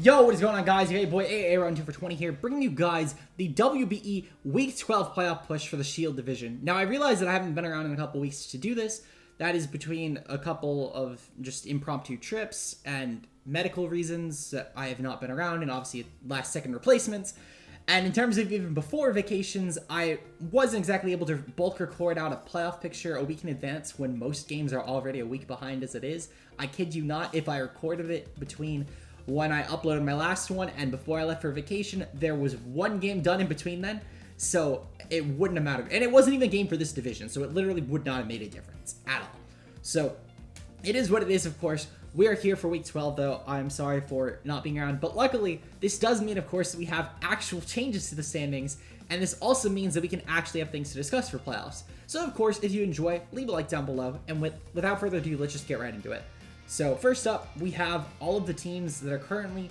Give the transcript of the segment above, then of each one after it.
Yo, what is going on, guys? Your boy AA Round 2 for 20 here, bringing you guys the WBE Week 12 playoff push for the Shield division. Now, I realize that I haven't been around in a couple weeks to do this. That is between a couple of just impromptu trips and medical reasons that I have not been around, and obviously last-second replacements. And in terms of even before vacations, I wasn't exactly able to bulk record out a playoff picture a week in advance when most games are already a week behind as it is. I kid you not, if I recorded it between when I uploaded my last one and before I left for vacation, there was one game done in between then, so it wouldn't have mattered. And it wasn't even a game for this division, so it literally would not have made a difference at all. So it is what it is, of course. We are here for week 12, though. I'm sorry for not being around, but luckily, this does mean, of course, that we have actual changes to the standings, and this also means that we can actually have things to discuss for playoffs. So, of course, if you enjoy, leave a like down below, and without further ado, let's just get right into it. So first up, we have all of the teams that are currently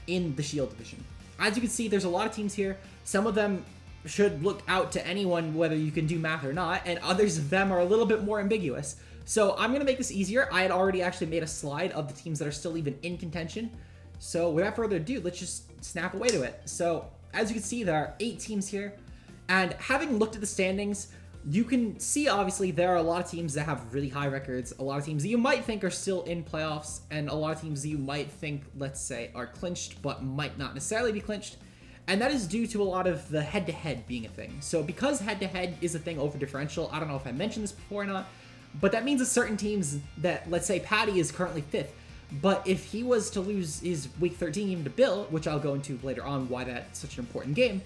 in the Shield division. As you can see, there's a lot of teams here. Some of them should look out to anyone, whether you can do math or not, and others of them are a little bit more ambiguous. So I'm going to make this easier. I had already actually made a slide of the teams that are still even in contention. So without further ado, let's just snap away to it. So as you can see, there are 8 teams here. And having looked at the standings, you can see, obviously, there are a lot of teams that have really high records, a lot of teams that you might think are still in playoffs, and a lot of teams that you might think, let's say, are clinched, but might not necessarily be clinched. And that is due to a lot of the head-to-head being a thing. So because head-to-head is a thing over differential, I don't know if I mentioned this before or not, but that means that certain teams that, let's say, Patty is currently 5th, but if he was to lose his Week 13 game to Bill, which I'll go into later on why that's such an important game,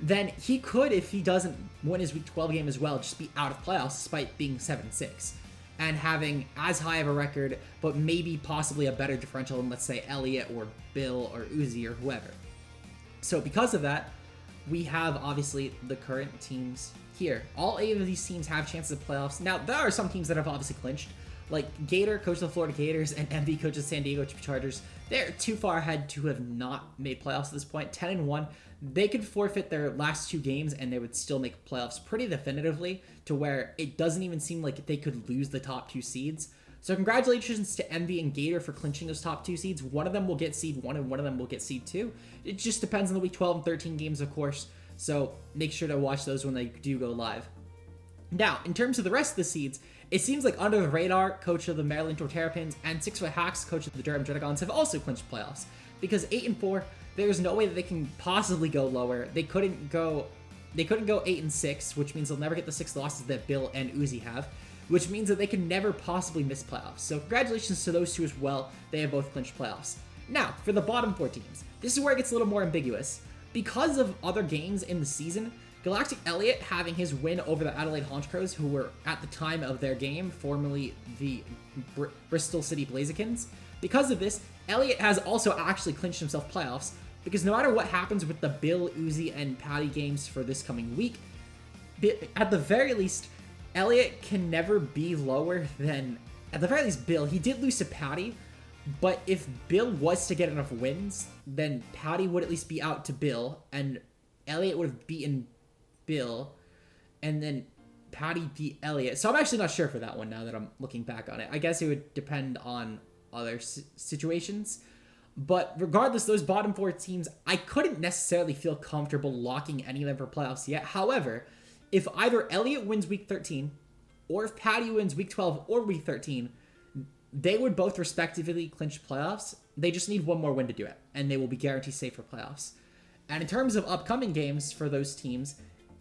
then he could, if he doesn't win his Week 12 game as well, just be out of playoffs despite being 7-6 and having as high of a record, but maybe possibly a better differential than, let's say, Elliott or Bill or Uzi or whoever. So because of that, we have, obviously, the current teams here. All 8 of these teams have chances of playoffs. Now, there are some teams that have obviously clinched, like Gator, coach of the Florida Gators, and MV, coach of the San Diego Chargers. They're too far ahead to have not made playoffs at this point. 10-1. They could forfeit their last 2 games and they would still make playoffs pretty definitively, to where it doesn't even seem like they could lose the top 2 seeds. So congratulations to MV and Gator for clinching those top 2 seeds. One of them will get seed 1 and one of them will get seed 2. It just depends on the week 12 and 13 games, of course. So make sure to watch those when they do go live. Now, in terms of the rest of the seeds, it seems like under the radar, coach of the Maryland Terrapins and 6 Foot Hacks, coach of the Durham Dragons, have also clinched playoffs. Because 8-4, there's no way that they can possibly go lower. They couldn't go 8-6, which means they'll never get the 6 losses that Bill and Uzi have, which means that they can never possibly miss playoffs. So congratulations to those 2 as well. They have both clinched playoffs. Now, for the bottom 4 teams, this is where it gets a little more ambiguous. Because of other games in the season, Galactic Elliott having his win over the Adelaide Haunch Crows, who were, at the time of their game, formerly the Bristol City Blazekins. Because of this, Elliott has also actually clinched himself playoffs, because no matter what happens with the Bill, Uzi, and Patty games for this coming week, at the very least, Elliott can never be lower than, at the very least, Bill. He did lose to Patty, but if Bill was to get enough wins, then Patty would at least be out to Bill, and Elliott would have beaten Bill, and then Patty beat Elliott. So I'm actually not sure for that one now that I'm looking back on it. I guess it would depend on other situations. But regardless, those bottom 4 teams, I couldn't necessarily feel comfortable locking any of them for playoffs yet. However, if either Elliott wins Week 13, or if Patty wins Week 12 or Week 13, they would both respectively clinch playoffs. They just need one more win to do it, and they will be guaranteed safe for playoffs. And in terms of upcoming games for those teams,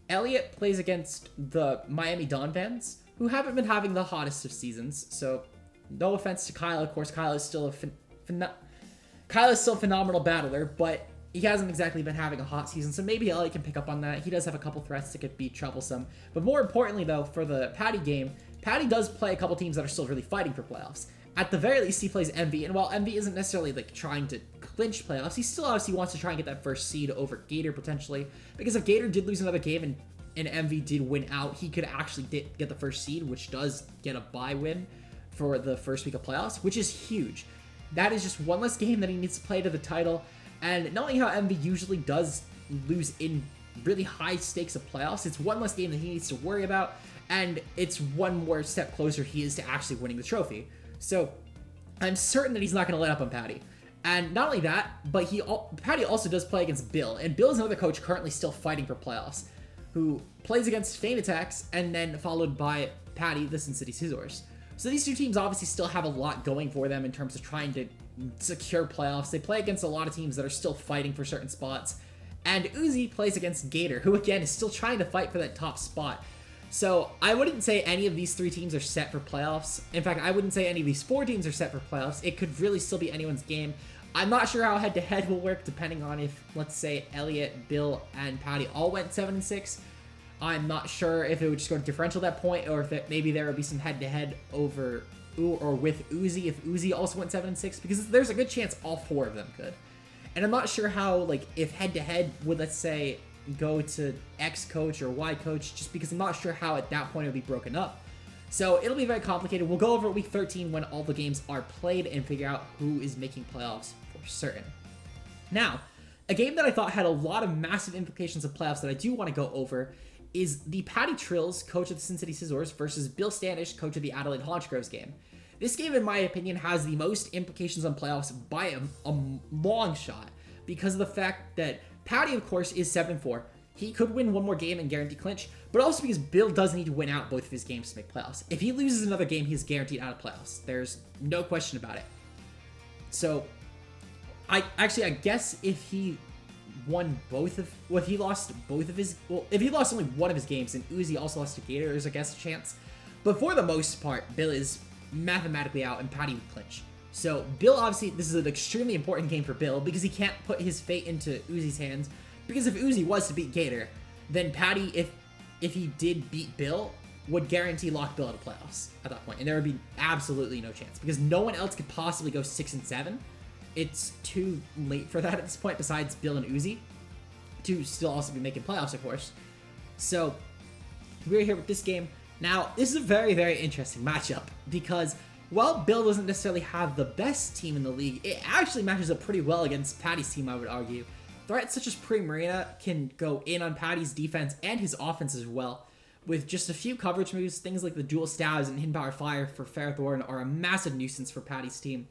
Elliott plays against the Miami Dawn Vans, who haven't been having the hottest of seasons. So no offense to Kyle, of course, Kyle is still a phenomenal battler, but he hasn't exactly been having a hot season, so maybe Elliott can pick up on that. He does have a couple threats that could be troublesome. But more importantly, though, for the Patty game, Patty does play a couple teams that are still really fighting for playoffs. At the very least, he plays MV, and while MV isn't necessarily like trying to clinch playoffs, he still obviously wants to try and get that first seed over Gator potentially, because if Gator did lose another game and MV did win out, he could actually get the first seed, which does get a bye win for the first week of playoffs, which is huge. That is just one less game that he needs to play to the title, and knowing how MV usually does lose in really high stakes of playoffs, it's one less game that he needs to worry about, and it's one more step closer he is to actually winning the trophy. So I'm certain that he's not going to let up on Patty. And not only that, but Patty also does play against Bill, and Bill is another coach currently still fighting for playoffs, who plays against Feint Attacks, and then followed by Patty, the Sin City Scissors. So these two teams obviously still have a lot going for them in terms of trying to secure playoffs. They play against a lot of teams that are still fighting for certain spots. And Uzi plays against Gator, who again is still trying to fight for that top spot. So I wouldn't say any of these 3 teams are set for playoffs. In fact, I wouldn't say any of these 4 teams are set for playoffs. It could really still be anyone's game. I'm not sure how head-to-head will work depending on if, let's say, Elliot, Bill, and Patty all went 7-6. I'm not sure if it would just go to differential at that point, or if maybe there would be some head-to-head over or with Uzi if Uzi also went 7-6, because there's a good chance all 4 of them could. And I'm not sure how, like, if head-to-head would, let's say, go to X coach or Y coach, just because I'm not sure how at that point it would be broken up. So it'll be very complicated. We'll go over week 13 when all the games are played and figure out who is making playoffs for certain. Now, a game that I thought had a lot of massive implications of playoffs that I do want to go over is the Patty Trills, coach of the Sin City Scissors, versus Bill Standish, coach of the Adelaide Honchgroves game. This game, in my opinion, has the most implications on playoffs by a long shot, because of the fact that Patty, of course, is 7-4. He could win one more game and guarantee clinch, but also because Bill does need to win out both of his games to make playoffs. If he loses another game, he's guaranteed out of playoffs. There's no question about it. So, I guess if he won if he lost if he lost only one of his games and Uzi also lost to Gator, there's I guess a chance. But for the most part, Bill is mathematically out and Patty would clinch. So Bill, obviously, this is an extremely important game for Bill because he can't put his fate into Uzi's hands. Because if Uzi was to beat Gator, then Patty, if he did beat Bill, would guarantee lock Bill out of playoffs at that point, and there would be absolutely no chance because no one else could possibly go 6-7. It's too late for that at this point, besides Bill and Uzi, to still also be making playoffs, of course. So we're here with this game. Now, this is a very, very interesting matchup because while Bill doesn't necessarily have the best team in the league, it actually matches up pretty well against Patty's team, I would argue. Threats such as Pre-Marina can go in on Patty's defense and his offense as well. With just a few coverage moves, things like the dual stabs and hidden power fire for Fairthorn are a massive nuisance for Patty's team.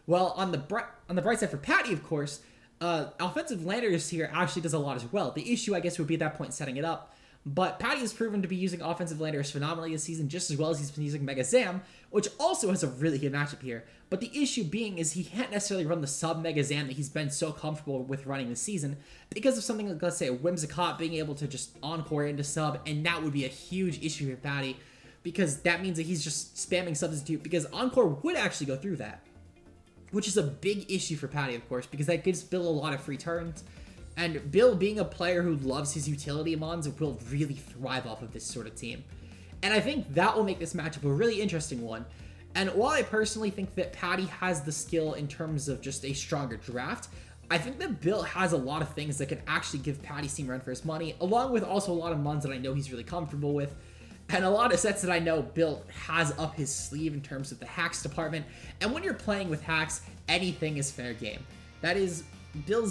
Well, on the bright side for Patty, of course, offensive Landers here actually does a lot as well. The issue, I guess, would be at that point setting it up. But Patty has proven to be using offensive Landers phenomenally this season, just as well as he's been using Mega Zam, which also has a really good matchup here. But the issue being is he can't necessarily run the sub Mega Zam that he's been so comfortable with running this season because of something like, let's say, a Whimsicott being able to just encore into sub, and that would be a huge issue for Patty because that means that he's just spamming substitute because encore would actually go through that, which is a big issue for Patty, of course, because that gives Bill a lot of free turns. And Bill, being a player who loves his utility mons, will really thrive off of this sort of team. And I think that will make this matchup a really interesting one. And while I personally think that Patty has the skill in terms of just a stronger draft, I think that Bill has a lot of things that could actually give Patty's team run for his money, along with also a lot of mons that I know he's really comfortable with, and a lot of sets that I know Bill has up his sleeve in terms of the hacks department. And when you're playing with hacks, anything is fair game. That is, Bill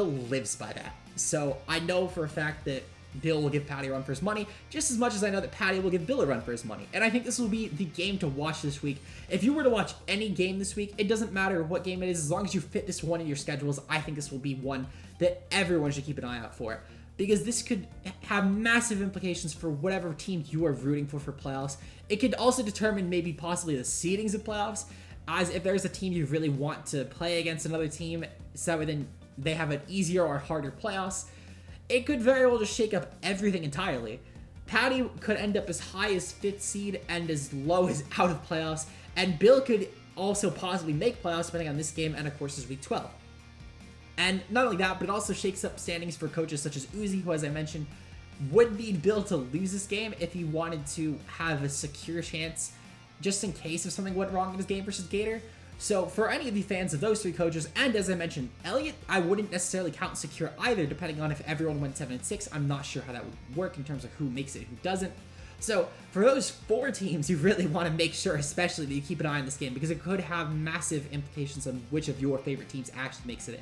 lives by that. So I know for a fact that Bill will give Patty a run for his money, just as much as I know that Patty will give Bill a run for his money. And I think this will be the game to watch this week. If you were to watch any game this week, it doesn't matter what game it is, as long as you fit this one in your schedules, I think this will be one that everyone should keep an eye out for. Because this could have massive implications for whatever team you are rooting for playoffs. It could also determine maybe possibly the seedings of playoffs, as if there's a team you really want to play against another team, so then they have an easier or harder playoffs. It could very well just shake up everything entirely. Patty could end up as high as 5th seed and as low as out of playoffs, and Bill could also possibly make playoffs depending on this game and of course is week 12. And not only that, but it also shakes up standings for coaches such as Uzi, who, as I mentioned, would need Bill to lose this game if he wanted to have a secure chance just in case if something went wrong in his game versus Gator. So for any of the fans of those 3 coaches, and as I mentioned, Elliot, I wouldn't necessarily count secure either, depending on if everyone went 7-6. I'm not sure how that would work in terms of who makes it and who doesn't. So for those 4 teams, you really want to make sure especially that you keep an eye on this game, because it could have massive implications on which of your favorite teams actually makes it in.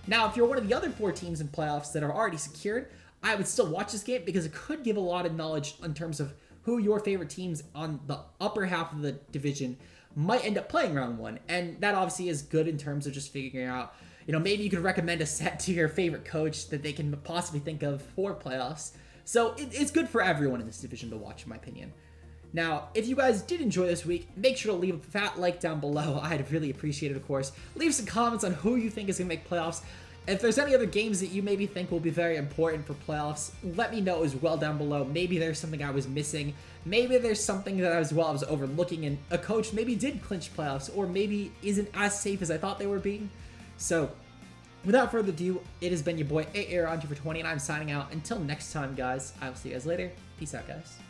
Now, if you're one of the other 4 teams in playoffs that are already secured, I would still watch this game because it could give a lot of knowledge in terms of who your favorite teams on the upper half of the division might end up playing round 1. And that obviously is good in terms of just figuring out, maybe you could recommend a set to your favorite coach that they can possibly think of for playoffs. So it's good for everyone in this division to watch, in my opinion. Now, if you guys did enjoy this week, make sure to leave a fat like down below. I'd really appreciate it, of course. Leave some comments on who you think is going to make playoffs. If there's any other games that you maybe think will be very important for playoffs, let me know as well down below. Maybe there's something I was missing. Maybe there's something that I was overlooking and a coach maybe did clinch playoffs or maybe isn't as safe as I thought they were being. So, without further ado, it has been your boy, AA around 2 for 20, and I'm signing out. Until next time, guys, I will see you guys later. Peace out, guys.